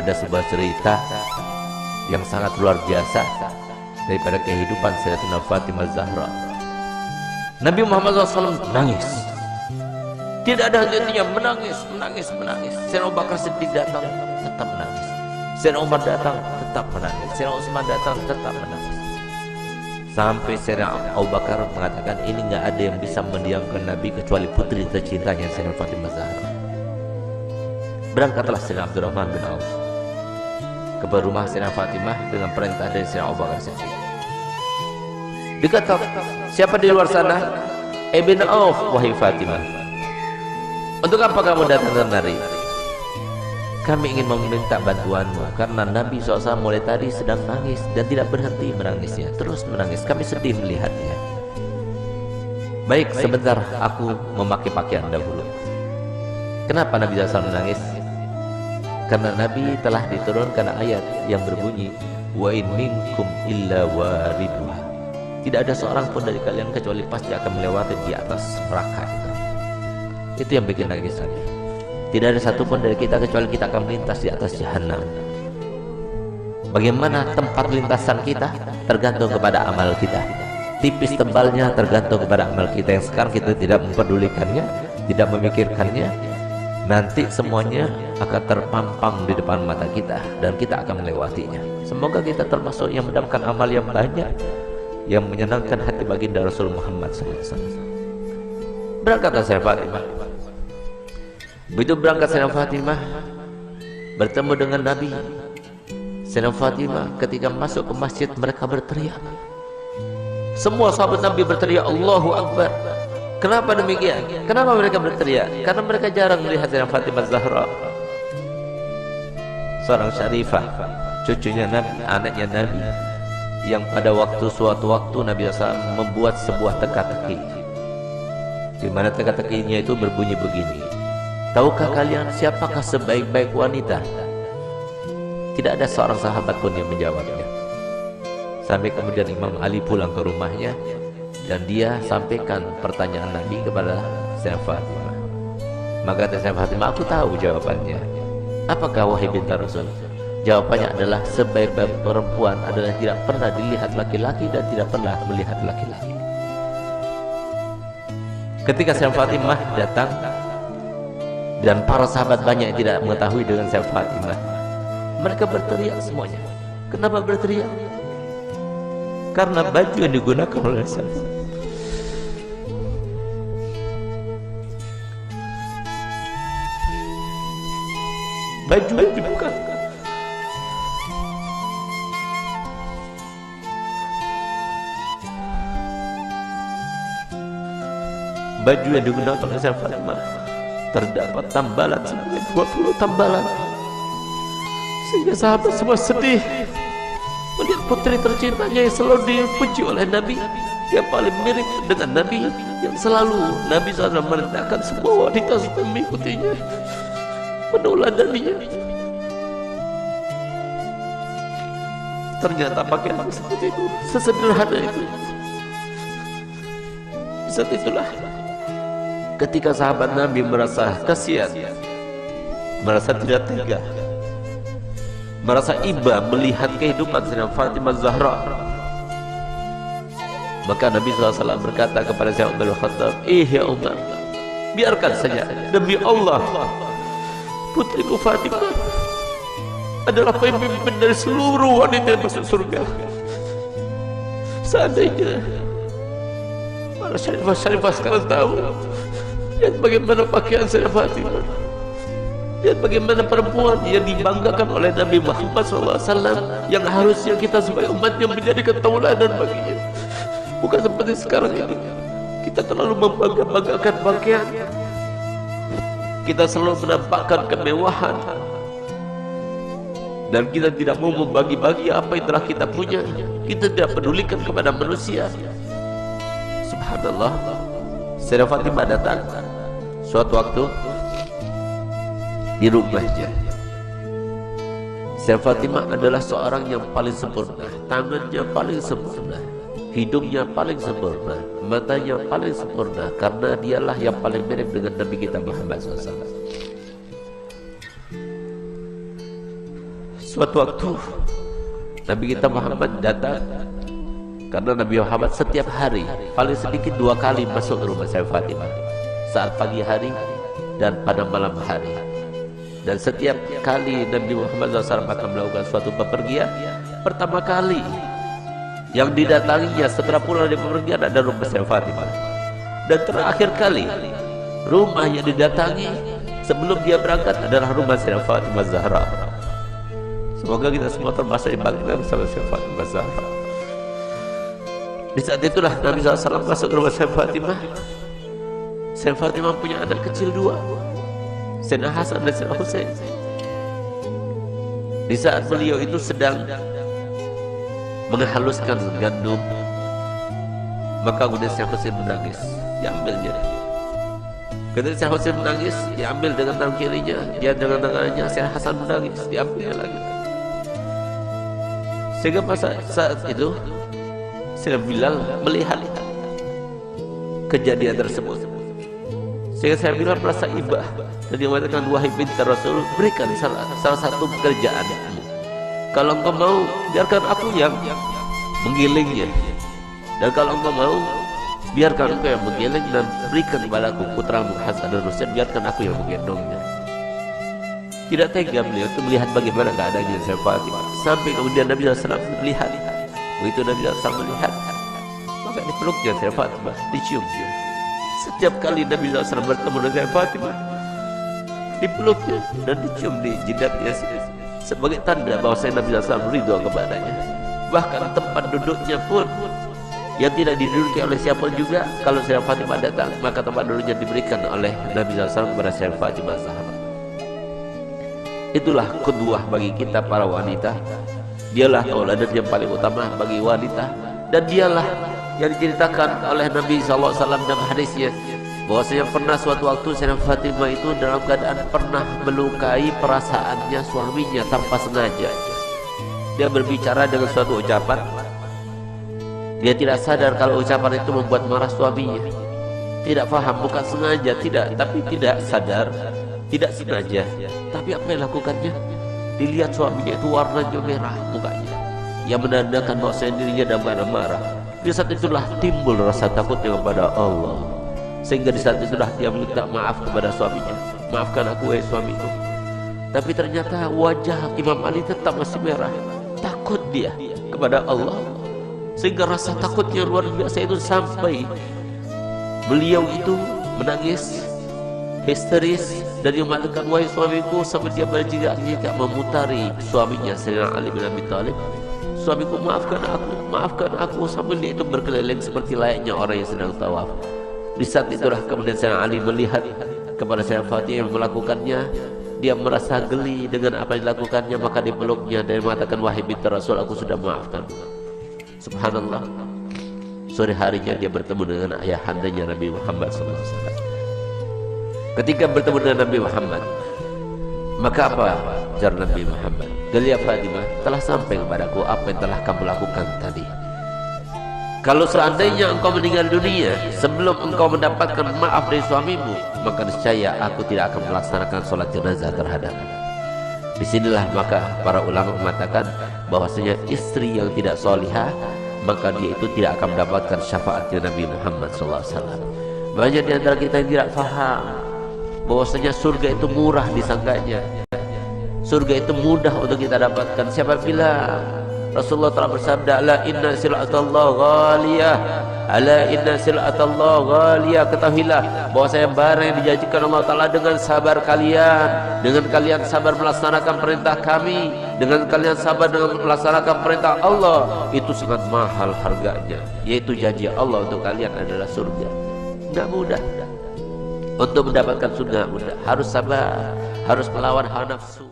ada sebuah cerita yang sangat luar biasa daripada kehidupan Sayyidatina Fatimah Zahra. Nabi Muhammad SAW nangis, tidak ada henti-hentinya, menangis. Sayyidina Abu Bakar Siddiq datang, tetap menangis. Sayyidina Umar datang, tetap menangis. Sayyidina Utsman datang, tetap menangis. Sampai Sayyidina Abu Bakar mengatakan, ini nggak ada yang bisa mendiamkan Nabi kecuali putri tercintanya Sayyidatina Fatimah Zahra. Berangkatlah Sayyidina Abdurrahman bin Auf ke rumah Sayyidatina Fatimah dengan perintah dari Sayyidina Abu Bakar Siddiq. Diketok, siapa di luar sana? Ibn Auf, wahai Fatimah. Untuk apa kamu datang kemari? Kami ingin meminta bantuanmu karena Nabi SAW mulai tadi sedang nangis dan tidak berhenti menangisnya, terus menangis. Kami sedih melihatnya. Baik, sebentar, aku memakai pakaian dahulu. Kenapa Nabi SAW menangis? Karena Nabi telah diturunkan ayat yang berbunyi, wa in minkum illa wariduha. Tidak ada seorang pun dari kalian kecuali pasti akan melewati di atas neraka itu. Itu yang bikin nangis Nabi. Tidak ada satupun dari kita kecuali kita akan melintas di atas jahanam. Bagaimana tempat lintasan kita tergantung kepada amal kita. Tipis tebalnya tergantung kepada amal kita yang sekarang kita tidak mempedulikannya, tidak memikirkannya. Nanti semuanya akan terpampang di depan mata kita dan kita akan melewatinya. Semoga kita termasuk yang mendapatkan amal yang banyak, yang menyenangkan hati baginda Rasul Muhammad SAW. Berangkatlah Sayyidatina Fatimah. Begitu berangkat Sayyidatina Fatimah bertemu dengan Nabi. Sayyidatina Fatimah ketika masuk ke masjid, mereka berteriak. Semua sahabat Nabi berteriak Allahu Akbar. Kenapa demikian? Kenapa mereka berteriak? Karena mereka jarang melihat Sayyidatina Fatimah Zahra, seorang syarifah, cucunya Nabi, anaknya Nabi, yang pada suatu waktu Nabi SAW membuat sebuah teka-teki, di mana teka-tekinya itu berbunyi begini. Tahukah kalian siapakah sebaik-baik wanita? Tidak ada seorang sahabat pun yang menjawabnya. Sampai kemudian Imam Ali pulang ke rumahnya dan dia sampaikan pertanyaan Nabi kepada Sayyidatina Fatimah. Maka Sayyidatina Fatimah, aku tahu jawabannya. Apakah wahai binti Rasul? Jawabannya adalah sebaik-baik perempuan adalah tidak pernah dilihat laki-laki dan tidak pernah melihat laki-laki. Ketika Sayyidatina Fatimah datang dan para sahabat banyak yang tidak mengetahui dengan Sayyidatina Fatimah, mereka berteriak semuanya. Kenapa berteriak? Karena baju yang digunakan oleh Sayyidatina, baju yang digunakan, baju yang digunakan oleh Sayyidatina Fatimah terdapat tambalan sebanyak 20 tambalan, sehingga sahabat semua sedih melihat putri tercintanya yang selalu dipuji oleh Nabi, yang paling mirip dengan Nabi, yang selalu Nabi SAW merendahkan semua wanita supaya mengikutinya, meneladaninya. Ternyata pakaian seperti itu, sesederhana itu. Saat itulah ketika sahabat Nabi merasa kasihan, merasa tidak tega, merasa iba melihat kehidupan Sayyidatina Fatimah Zahra, maka Nabi SAW berkata kepada Sayyidina Umar bin Khattab, ya Umar, biarkan saja, demi Allah putriku Fatimah adalah pemimpin dari seluruh wanita yang masuk surga. Seandainya para syarifah sekarang tahu, lihat bagaimana pakaian Sayyidatina Fatimah, lihat bagaimana perempuan yang dibanggakan oleh Nabi Muhammad SAW, yang harusnya kita sebagai umatnya menjadi tauladan baginya. Bukan seperti sekarang ini, kita terlalu membangga-banggakan pakaian, kita selalu menampakkan kemewahan, dan kita tidak mau membagi-bagi apa yang telah kita punya. Kita tidak pedulikan kepada manusia. Subhanallah, Sayyidatina Fatimah datang suatu waktu di rumahnya. Sayyidatina Fatimah adalah seorang yang paling sempurna, tangannya paling sempurna, hidungnya paling sempurna, matanya paling sempurna, karena dialah yang paling mirip dengan Nabi kita Muhammad SAW. Suatu waktu Nabi kita Muhammad datang, karena Nabi Muhammad setiap hari paling sedikit 2 kali masuk ke rumah saya Fatimah, saat pagi hari dan pada malam hari. Dan setiap kali Nabi Muhammad SAW akan melakukan suatu bepergian, pertama kali yang didatanginya setelah pulang dari bepergian ada rumah saya Fatimah. Dan terakhir kali rumah yang didatangi sebelum dia berangkat adalah rumah saya Fatimah Zahra. Semoga kita semua termasuk dibangkitkan bersama saya Fatimah Zahra. Di saat itulah Nabi SAW masuk ke rumah Sayyidah Fatimah. Sayyidah Fatimah punya anak kecil 2, Sayyidina Hasan dan Sayyidina Husain. Di saat beliau itu sedang menghaluskan gandum, maka kemudian Sayyidina Husain menangis, diambilnya. Ketika Sayyidina Husain menangis, diambil dengan tangan kirinya, dia dengan tangannya. Sayyidina Hasan menangis, diambilnya lagi. Sehingga pada saat itu Sayyidina Bilal melihat kejadian tersebut, sehingga Sayyidina Bilal merasa ibah dan dia mengatakan, wahai binti Rasul, berikan salah satu pekerjaan. Kalau engkau mau, biarkan aku yang menggilingnya, dan kalau engkau mau, biarkan engkau yang menggiling dan berikan kepadaku putramu Hasan dan Husain, biarkan aku yang menggendongnya. Tidak tega beliau itu melihat bagaimana keadaannya Sayyidah Fatimah, sampai kemudian Nabi SAW melihat. Begitu Nabi SAW melihat, maka dipeluknya Sayyidah Fatimah, diciumnya. Setiap kali Nabi SAW bertemu dengan Sayyidah Fatimah, dipeluknya dan dicium di jidatnya sebagai tanda bahwa Nabi SAW ridho kepadanya. Bahkan tempat duduknya pun yang tidak diduduki oleh siapa juga, kalau Sayyidah Fatimah datang, maka tempat duduknya diberikan oleh Nabi SAW kepada Sayyidah Fatimah Zahra. Itulah kedua bagi kita para wanita. Dialah tauladan yang paling utama bagi wanita, dan dialah yang diceritakan oleh Nabi SAW dalam hadisnya, bahwasanya pernah suatu waktu Sayyidah Fatimah itu dalam keadaan pernah melukai perasaannya suaminya tanpa sengaja. Dia berbicara dengan suatu ucapan, dia tidak sadar kalau ucapan itu membuat marah suaminya. Tidak paham, bukan sengaja, tidak, tapi tidak sadar, tidak sengaja. Tapi apa yang lakukannya? Dilihat suaminya itu warnanya merah mukanya, yang menandakan bahwa dirinya dalam keadaan marah. Di saat itulah timbul rasa takutnya kepada Allah, sehingga di saat itulah dia minta maaf kepada suaminya, maafkan aku wahai suamiku. Tapi ternyata wajah Imam Ali tetap masih merah. Takut dia kepada Allah, sehingga rasa takutnya luar biasa itu sampai beliau itu menangis histeris dan dia mengatakan, wahai suamiku, sampai dia berjika-jika memutari suaminya Sayyidina Ali bin Abi Thalib, suamiku maafkan aku, sambil dia itu berkeliling seperti layaknya orang yang sedang tawaf. Di saat itulah kemudian Sayyidina Ali melihat kepada Sayyidah Fatimah yang melakukannya, dia merasa geli dengan apa yang dilakukannya, maka dipeluknya dan mengatakan, wahai binti Rasul, aku sudah maafkan. Subhanallah, sore harinya dia bertemu dengan ayahandanya Nabi Muhammad SAW. Ketika bertemu dengan Nabi Muhammad, maka apa ujar Nabi Muhammad? Ya Fatimah, telah sampai kepadaku apa yang telah kamu lakukan tadi. Kalau seandainya engkau meninggal dunia sebelum engkau mendapatkan maaf dari suamimu, maka niscaya aku tidak akan melaksanakan sholat jenazah terhadapmu. Disinilah maka para ulama mengatakan bahwasanya istri yang tidak solihah, maka dia itu tidak akan mendapatkan syafaatnya Nabi Muhammad SAW. Banyak di antara kita yang tidak faham bahwasanya surga itu murah disangkanya, surga itu mudah untuk kita dapatkan. Siapa bilang? Rasulullah telah bersabda, ala inna sil'atallah ghaliyah, ala inna sil'atallah ghaliyah. Ketahuilah bahwasanya barang yang dijanjikan Allah Ta'ala dengan sabar kalian, dengan kalian sabar melaksanakan perintah kami, dengan kalian sabar dengan melaksanakan perintah Allah, itu sangat mahal harganya, yaitu janji Allah untuk kalian adalah surga. Tidak mudah untuk mendapatkan surga, mudah, harus sabar, harus melawan hawa nafsu.